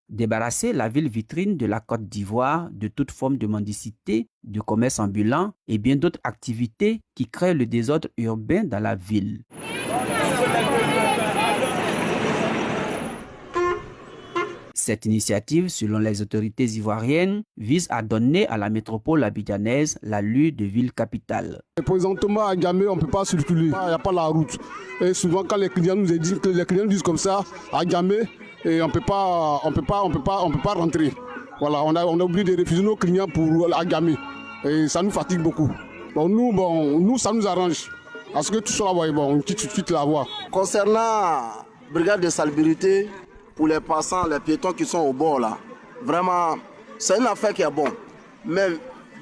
Débarrasser la ville vitrine de la Côte d'Ivoire de toute forme de mendicité, de commerce ambulant et bien d'autres activités qui créent le désordre urbain dans la ville. Cette initiative, selon les autorités ivoiriennes, vise à donner à la métropole abidjanaise l'allure de ville capitale. Présentement, à Gamé, on ne peut pas circuler, il n'y a pas la route. Et souvent, quand les clients nous disent comme ça, à Gamé, et on peut pas rentrer. Voilà, on a oublié de refuser nos clients pour Agamé. Et ça nous fatigue beaucoup. Nous, ça nous arrange. Parce que tout ça, on quitte tout de suite la voie. Concernant la brigade de salubrité, pour les passants, les piétons qui sont au bord là, vraiment, c'est une affaire qui est bonne. Mais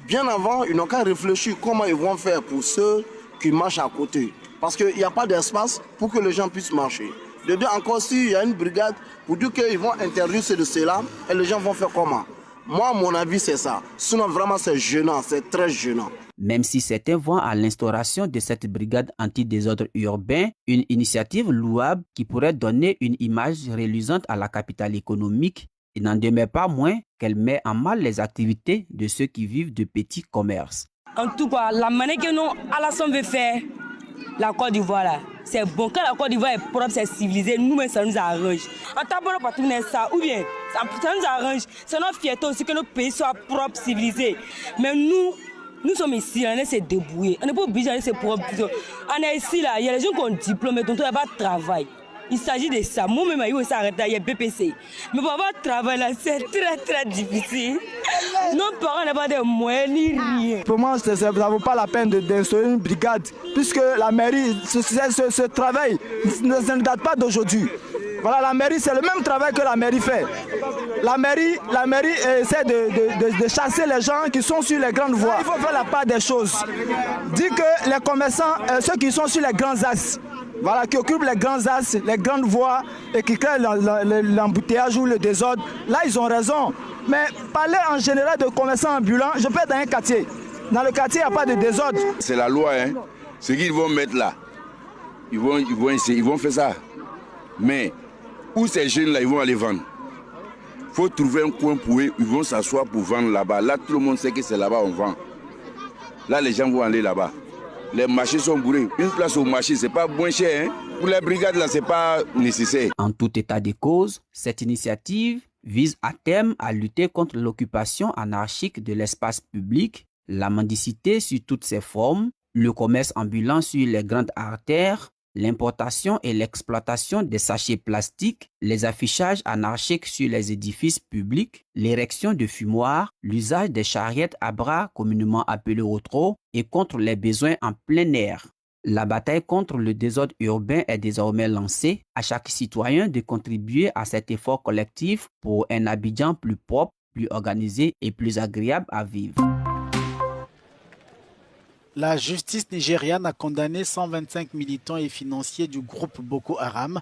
bien avant, ils n'ont qu'à réfléchir comment ils vont faire pour ceux qui marchent à côté. Parce qu'il n'y a pas d'espace pour que les gens puissent marcher. De bien encore, s'il y a une brigade pour dire qu'ils vont interdire cela, et les gens vont faire comment? Moi, à mon avis, c'est ça. Sinon, vraiment, c'est gênant, c'est très gênant. Même si certains voient à l'instauration de cette brigade anti-désordre urbain une initiative louable qui pourrait donner une image reluisante à la capitale économique, il n'en demeure pas moins qu'elle met en mal les activités de ceux qui vivent de petits commerces. En tout cas, la manière que nous, Alassane veut faire la Côte d'Ivoire, là, c'est bon. Quand la Côte d'Ivoire est propre, c'est civilisé, nous-mêmes, ça nous arrange. En tableau, pas tout ça, ou bien, ça nous arrange. C'est notre fierté aussi que notre pays soit propre, civilisé. Mais nous sommes ici, on est se débrouiller. On n'est pas obligé d'aller se propre. On est ici, là, il y a les gens qui ont un diplôme, mais dont on n'a pas de travail. Il s'agit de ça. Moi-même, il y a BPC. Mais pour avoir travail là, c'est très très difficile. Nos parents n'ont pas de moyens ni rien. Pour moi, ça ne vaut pas la peine d'instaurer une brigade, puisque la mairie, ce travail ne date pas d'aujourd'hui. Voilà, la mairie, c'est le même travail que la mairie fait. La mairie essaie de chasser les gens qui sont sur les grandes voies. Il faut faire la part des choses. Dire que les commerçants, ceux qui sont sur les grands axes, voilà, qui occupent les grands axes, les grandes voies et qui créent l'embouteillage ou le désordre, là, ils ont raison. Mais parler en général de commerçants ambulants, je peux être dans un quartier. Dans le quartier, il n'y a pas de désordre. C'est la loi, hein. Ce qu'ils vont mettre là, ils vont faire ça. Mais où ces jeunes-là, ils vont aller vendre. Il faut trouver un coin pour eux, ils vont s'asseoir pour vendre là-bas. Là, tout le monde sait que c'est là-bas on vend. Là, les gens vont aller là-bas. Les marchés sont bourrés. Une place au marché, c'est pas moins cher. Hein? Pour les brigades, là, c'est pas nécessaire. En tout état de cause, cette initiative vise à terme à lutter contre l'occupation anarchique de l'espace public, la mendicité sur toutes ses formes, le commerce ambulant sur les grandes artères, l'importation et l'exploitation des sachets plastiques, les affichages anarchiques sur les édifices publics, l'érection de fumoirs, l'usage des charrettes à bras communément appelées au trot et contre les besoins en plein air. La bataille contre le désordre urbain est désormais lancée. À chaque citoyen de contribuer à cet effort collectif pour un Abidjan plus propre, plus organisé et plus agréable à vivre. La justice nigériane a condamné 125 militants et financiers du groupe Boko Haram.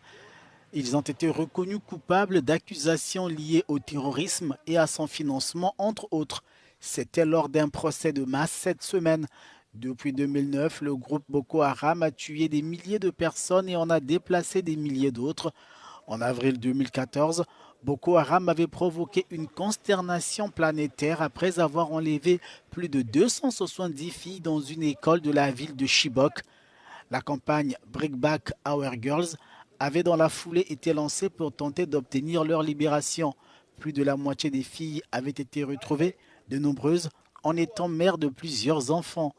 Ils ont été reconnus coupables d'accusations liées au terrorisme et à son financement, entre autres. C'était lors d'un procès de masse cette semaine. Depuis 2009, le groupe Boko Haram a tué des milliers de personnes et en a déplacé des milliers d'autres. En avril 2014, Boko Haram avait provoqué une consternation planétaire après avoir enlevé plus de 270 filles dans une école de la ville de Chibok. La campagne Bring Back Our Girls avait dans la foulée été lancée pour tenter d'obtenir leur libération. Plus de la moitié des filles avaient été retrouvées, de nombreuses en étant mères de plusieurs enfants.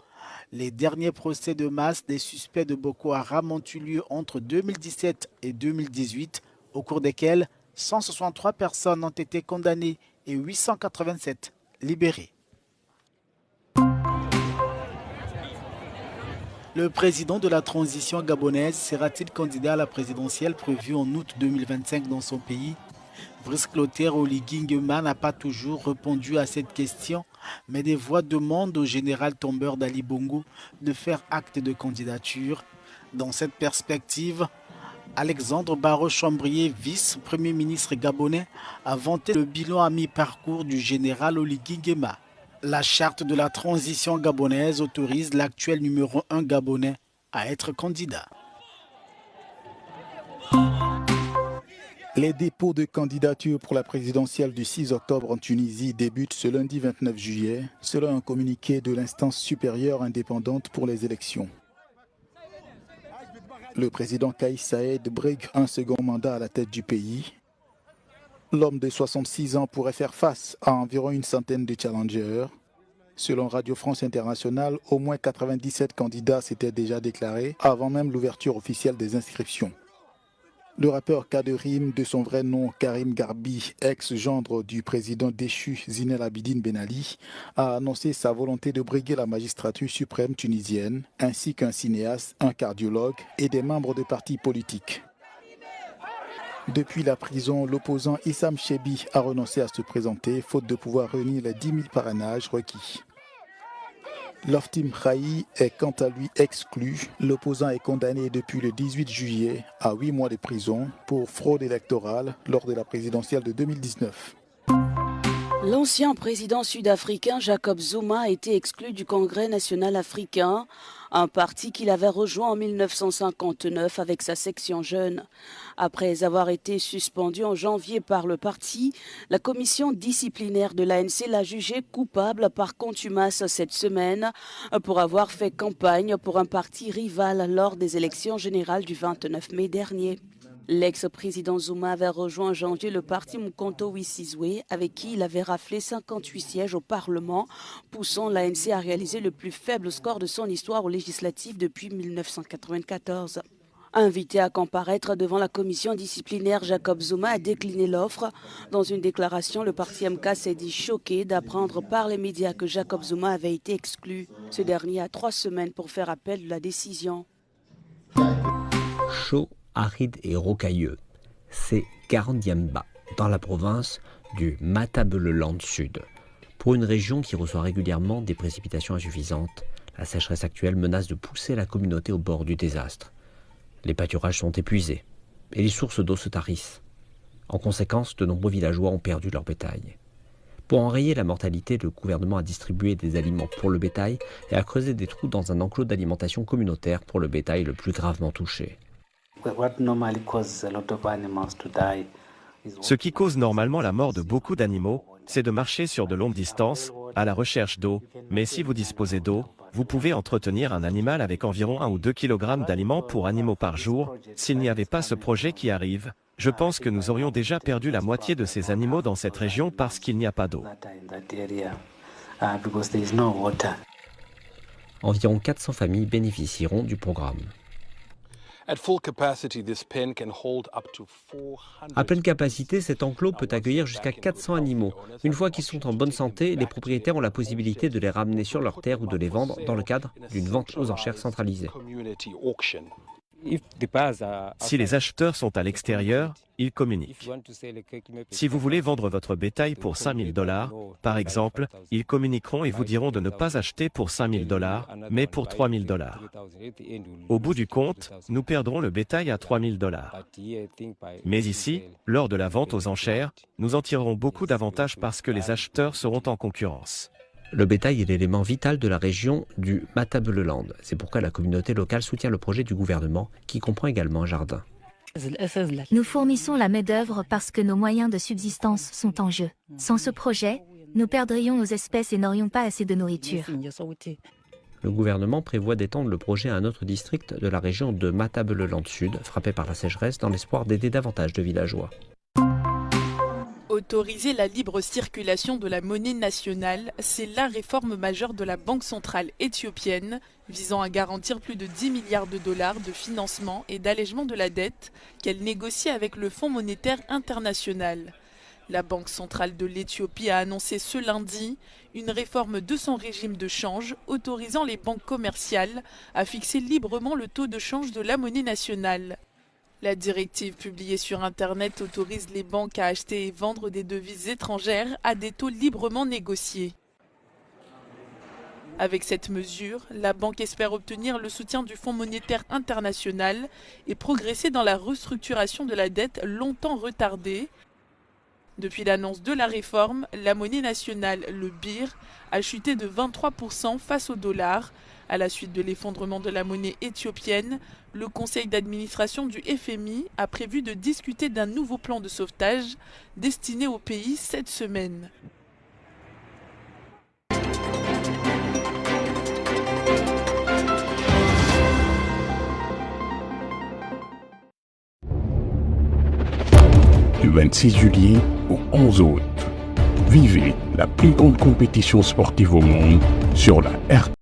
Les derniers procès de masse des suspects de Boko Haram ont eu lieu entre 2017 et 2018, au cours desquels 163 personnes ont été condamnées et 887 libérées. Le président de la transition gabonaise sera-t-il candidat à la présidentielle prévue en août 2025 dans son pays? Brice Clotaire Oligui Nguema n'a pas toujours répondu à cette question, mais des voix demandent au général tombeur d'Ali Bongo de faire acte de candidature. Dans cette perspective, Alexandre Barrot-Chambrier, vice-premier ministre gabonais, a vanté le bilan à mi-parcours du général Oligui Nguema. La charte de la transition gabonaise autorise l'actuel numéro 1 gabonais à être candidat. Les dépôts de candidatures pour la présidentielle du 6 octobre en Tunisie débutent ce lundi 29 juillet, selon un communiqué de l'instance supérieure indépendante pour les élections. Le président Kais Saïed brigue un second mandat à la tête du pays. L'homme de 66 ans pourrait faire face à environ une centaine de challengers. Selon Radio France Internationale, au moins 97 candidats s'étaient déjà déclarés avant même l'ouverture officielle des inscriptions. Le rappeur Kaderim, de son vrai nom Karim Garbi, ex-gendre du président déchu Zine El Abidine Ben Ali, a annoncé sa volonté de briguer la magistrature suprême tunisienne, ainsi qu'un cinéaste, un cardiologue et des membres de partis politiques. Depuis la prison, l'opposant Issam Chebi a renoncé à se présenter, faute de pouvoir réunir les 10 000 parrainages requis. Loftim Khaï est quant à lui exclu. L'opposant est condamné depuis le 18 juillet à 8 mois de prison pour fraude électorale lors de la présidentielle de 2019. L'ancien président sud-africain Jacob Zuma a été exclu du Congrès national africain, un parti qu'il avait rejoint en 1959 avec sa section jeune. Après avoir été suspendu en janvier par le parti, la commission disciplinaire de l'ANC l'a jugé coupable par contumace cette semaine pour avoir fait campagne pour un parti rival lors des élections générales du 29 mai dernier. L'ex-président Zuma avait rejoint en janvier le parti Mkonto Wisizwe, avec qui il avait raflé 58 sièges au Parlement, poussant l'ANC à réaliser le plus faible score de son histoire aux législatives depuis 1994. Invité à comparaître devant la commission disciplinaire, Jacob Zuma a décliné l'offre. Dans une déclaration, le parti MK s'est dit choqué d'apprendre par les médias que Jacob Zuma avait été exclu. Ce dernier a 3 semaines pour faire appel de la décision. Chaud, aride et rocailleux, c'est Garandiamba, dans la province du Matabeleland Sud. Pour une région qui reçoit régulièrement des précipitations insuffisantes, la sécheresse actuelle menace de pousser la communauté au bord du désastre. Les pâturages sont épuisés et les sources d'eau se tarissent. En conséquence, de nombreux villageois ont perdu leur bétail. Pour enrayer la mortalité, le gouvernement a distribué des aliments pour le bétail et a creusé des trous dans un enclos d'alimentation communautaire pour le bétail le plus gravement touché. Ce qui cause normalement la mort de beaucoup d'animaux, c'est de marcher sur de longues distances, à la recherche d'eau. Mais si vous disposez d'eau, vous pouvez entretenir un animal avec environ 1 ou 2 kg d'aliments pour animaux par jour. S'il n'y avait pas ce projet qui arrive, je pense que nous aurions déjà perdu la moitié de ces animaux dans cette région parce qu'il n'y a pas d'eau. Environ 400 familles bénéficieront du programme. À pleine capacité, cet enclos peut accueillir jusqu'à 400 animaux. Une fois qu'ils sont en bonne santé, les propriétaires ont la possibilité de les ramener sur leur terre ou de les vendre dans le cadre d'une vente aux enchères centralisée. Si les acheteurs sont à l'extérieur, ils communiquent. Si vous voulez vendre votre bétail pour $5 000, par exemple, ils communiqueront et vous diront de ne pas acheter pour $5 000, mais pour $3 000. Au bout du compte, nous perdrons le bétail à $3 000. Mais ici, lors de la vente aux enchères, nous en tirerons beaucoup d'avantages parce que les acheteurs seront en concurrence. Le bétail est l'élément vital de la région du Matabeleland. C'est pourquoi la communauté locale soutient le projet du gouvernement, qui comprend également un jardin. Nous fournissons la main-d'œuvre parce que nos moyens de subsistance sont en jeu. Sans ce projet, nous perdrions nos espèces et n'aurions pas assez de nourriture. Le gouvernement prévoit d'étendre le projet à un autre district de la région de Matabeleland Sud, frappé par la sécheresse, dans l'espoir d'aider davantage de villageois. Autoriser la libre circulation de la monnaie nationale, c'est la réforme majeure de la Banque centrale éthiopienne, visant à garantir plus de 10 milliards de dollars de financement et d'allègement de la dette qu'elle négocie avec le Fonds monétaire international. La Banque centrale de l'Éthiopie a annoncé ce lundi une réforme de son régime de change, autorisant les banques commerciales à fixer librement le taux de change de la monnaie nationale. La directive publiée sur Internet autorise les banques à acheter et vendre des devises étrangères à des taux librement négociés. Avec cette mesure, la banque espère obtenir le soutien du Fonds monétaire international et progresser dans la restructuration de la dette longtemps retardée. Depuis l'annonce de la réforme, la monnaie nationale, le birr, a chuté de 23% face au dollar. À la suite de l'effondrement de la monnaie éthiopienne, le conseil d'administration du FMI a prévu de discuter d'un nouveau plan de sauvetage destiné au pays cette semaine. Du 26 juillet au 11 août, vivez la plus grande compétition sportive au monde sur la RT.